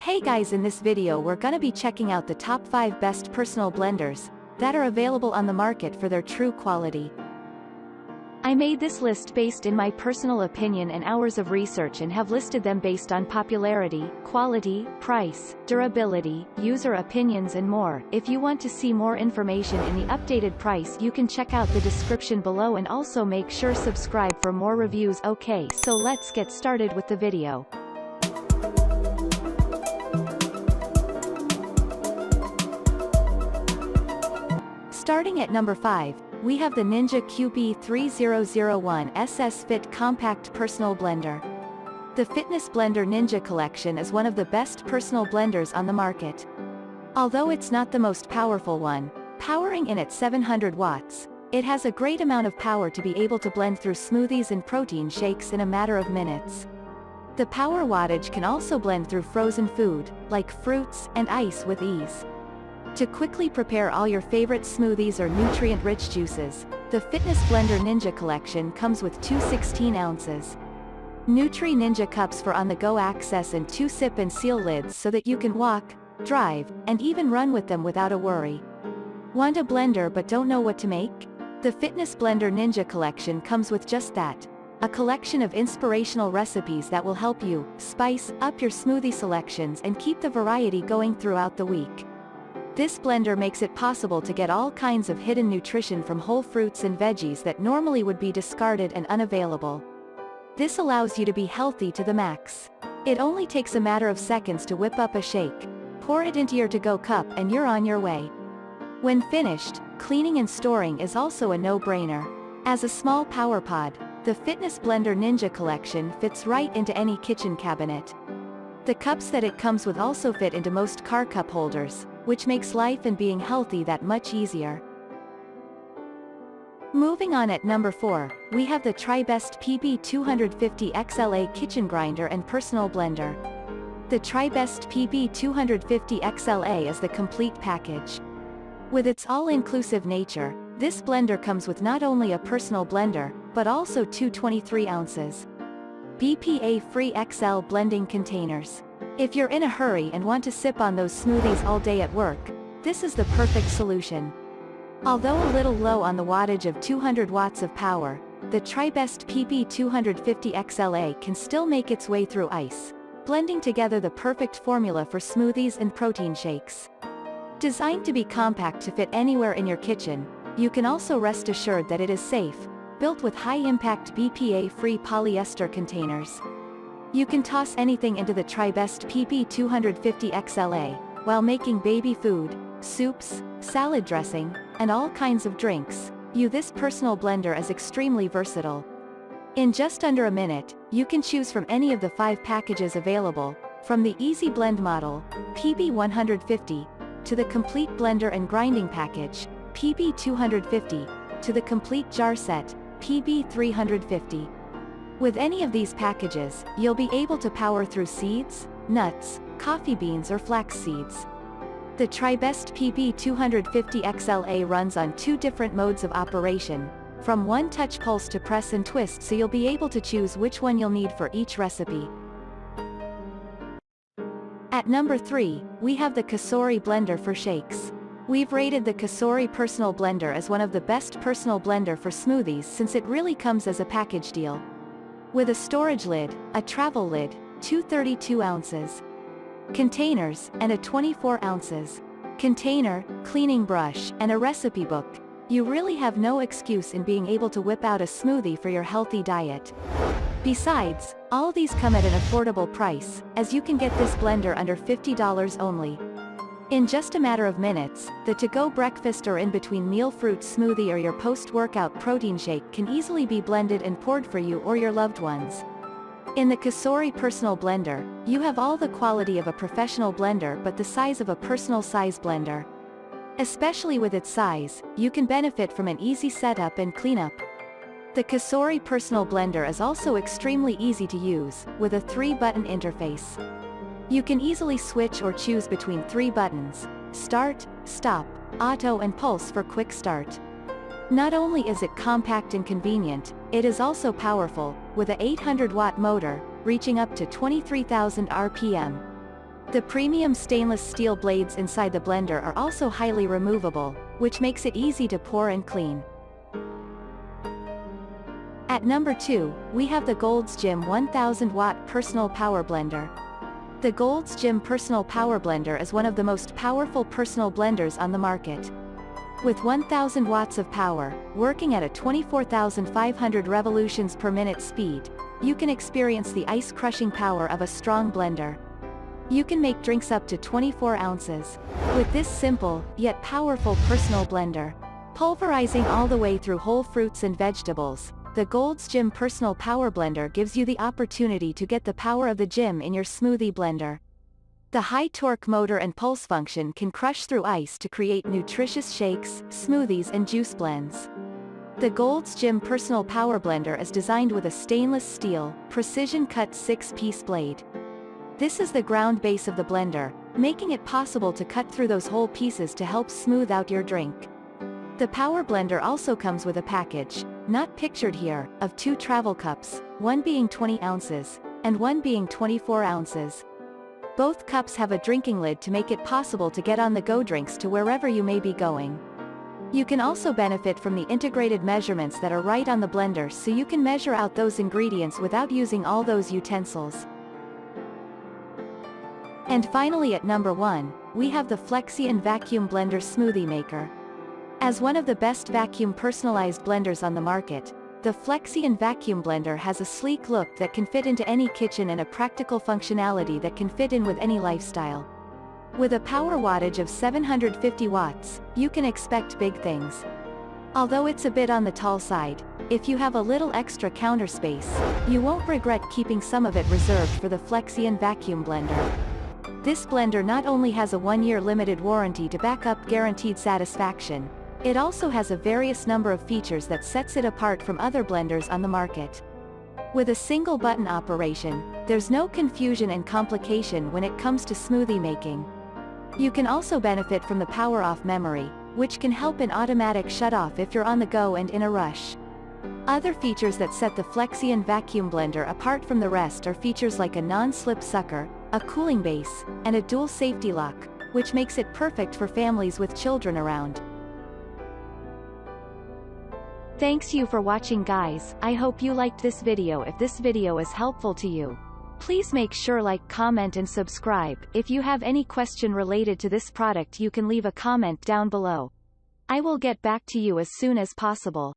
Hey guys, in this video we're gonna be checking out the top 5 best personal blenders that are available on the market for their true quality. I made this list based in my personal opinion and hours of research and have listed them based on popularity, quality, price, durability, user opinions and more. If you want to see more information in the updated price, you can check out the description below and also make sure subscribe for more reviews. Okay, so let's get started with the video. Starting at number 5, we have the Ninja QB3001 SS Fit Compact Personal Blender. The Fitness Blender Ninja Collection is one of the best personal blenders on the market. Although it's not the most powerful one, powering in at 700 watts, it has a great amount of power to be able to blend through smoothies and protein shakes in a matter of minutes. The power wattage can also blend through frozen food, like fruits and ice with ease. To quickly prepare all your favorite smoothies or nutrient-rich juices, the Fitness Blender Ninja Collection comes with two 16 ounces Nutri Ninja cups for on-the-go access and two sip and seal lids so that you can walk, drive, and even run with them without a worry. Want a blender but don't know what to make? The Fitness Blender Ninja Collection comes with just that. A collection of inspirational recipes that will help you spice up your smoothie selections and keep the variety going throughout the week. This blender makes it possible to get all kinds of hidden nutrition from whole fruits and veggies that normally would be discarded and unavailable. This allows you to be healthy to the max. It only takes a matter of seconds to whip up a shake, pour it into your to-go cup and you're on your way. When finished, cleaning and storing is also a no-brainer. As a small power pod, the Fitness Blender Ninja Collection fits right into any kitchen cabinet. The cups that it comes with also fit into most car cup holders, which makes life and being healthy that much easier. Moving on at number 4, we have the Tribest PB250 XLA Kitchen Grinder and Personal Blender. The Tribest PB250 XLA is the complete package. With its all-inclusive nature, this blender comes with not only a personal blender, but also two 23 ounces BPA-free XL blending containers. If you're in a hurry and want to sip on those smoothies all day at work, this is the perfect solution. Although a little low on the wattage of 200 watts of power, the Tribest PB250 XLA can still make its way through ice, blending together the perfect formula for smoothies and protein shakes. Designed to be compact to fit anywhere in your kitchen, you can also rest assured that it is safe, built with high-impact BPA-free polyester containers. You can toss anything into the Tribest PB250 XLA, while making baby food, soups, salad dressing, and all kinds of drinks. This personal blender is extremely versatile. In just under a minute, you can choose from any of the 5 packages available, from the Easy Blend model, PB150, to the Complete Blender and Grinding Package, PB250, to the Complete Jar Set, PB350. With any of these packages, you'll be able to power through seeds, nuts, coffee beans or flax seeds. The Tribest PB250 XLA runs on 2 different modes of operation, from one-touch pulse to press and twist, so you'll be able to choose which one you'll need for each recipe. At number 3, we have the COSORI blender for shakes. We've rated the COSORI personal blender as one of the best personal blender for smoothies since it really comes as a package deal. With a storage lid, a travel lid, two 32 ounces containers, and a 24 ounces container, cleaning brush, and a recipe book, you really have no excuse in being able to whip out a smoothie for your healthy diet. Besides, all these come at an affordable price, as you can get this blender under $50 only. In just a matter of minutes, the to-go breakfast or in-between meal fruit smoothie or your post-workout protein shake can easily be blended and poured for you or your loved ones. In the COSORI personal blender, you have all the quality of a professional blender but the size of a personal size blender. Especially with its size, you can benefit from an easy setup and cleanup. The COSORI personal blender is also extremely easy to use, with a 3-button interface. You can easily switch or choose between 3 buttons: Start, Stop, Auto and Pulse for quick start. Not only is it compact and convenient, it is also powerful, with a 800-watt motor, reaching up to 23,000 RPM. The premium stainless steel blades inside the blender are also highly removable, which makes it easy to pour and clean. At number 2, we have the Gold's Gym 1000 Watt Personal Power Blender. The Gold's Gym Personal Power Blender is one of the most powerful personal blenders on the market. With 1000 watts of power, working at a 24,500 revolutions per minute speed, you can experience the ice-crushing power of a strong blender. You can make drinks up to 24 ounces. With this simple, yet powerful personal blender, pulverizing all the way through whole fruits and vegetables, the Gold's Gym Personal Power Blender gives you the opportunity to get the power of the gym in your smoothie blender. The high-torque motor and pulse function can crush through ice to create nutritious shakes, smoothies and juice blends. The Gold's Gym Personal Power Blender is designed with a stainless steel, precision-cut 6-piece blade. This is the ground base of the blender, making it possible to cut through those whole pieces to help smooth out your drink. The Power Blender also comes with a package, not pictured here, of 2 travel cups, one being 20 ounces, and one being 24 ounces. Both cups have a drinking lid to make it possible to get on-the-go drinks to wherever you may be going. You can also benefit from the integrated measurements that are right on the blender, so you can measure out those ingredients without using all those utensils. And finally at number 1, we have the Flexzion Vacuum Blender Smoothie Maker. As one of the best vacuum personalized blenders on the market, the Flexzion Vacuum Blender has a sleek look that can fit into any kitchen and a practical functionality that can fit in with any lifestyle. With a power wattage of 750 watts, you can expect big things. Although it's a bit on the tall side, if you have a little extra counter space, you won't regret keeping some of it reserved for the Flexzion Vacuum Blender. This blender not only has a 1-year limited warranty to back up guaranteed satisfaction, it also has a various number of features that sets it apart from other blenders on the market. With a single button operation, there's no confusion and complication when it comes to smoothie making. You can also benefit from the power off memory, which can help in automatic shut-off if you're on the go and in a rush. Other features that set the Flexzion Vacuum Blender apart from the rest are features like a non-slip sucker, a cooling base, and a dual safety lock, which makes it perfect for families with children around. Thanks you for watching guys, I hope you liked this video. If this video is helpful to you, please make sure like, comment and subscribe. If you have any question related to this product you can leave a comment down below. I will get back to you as soon as possible.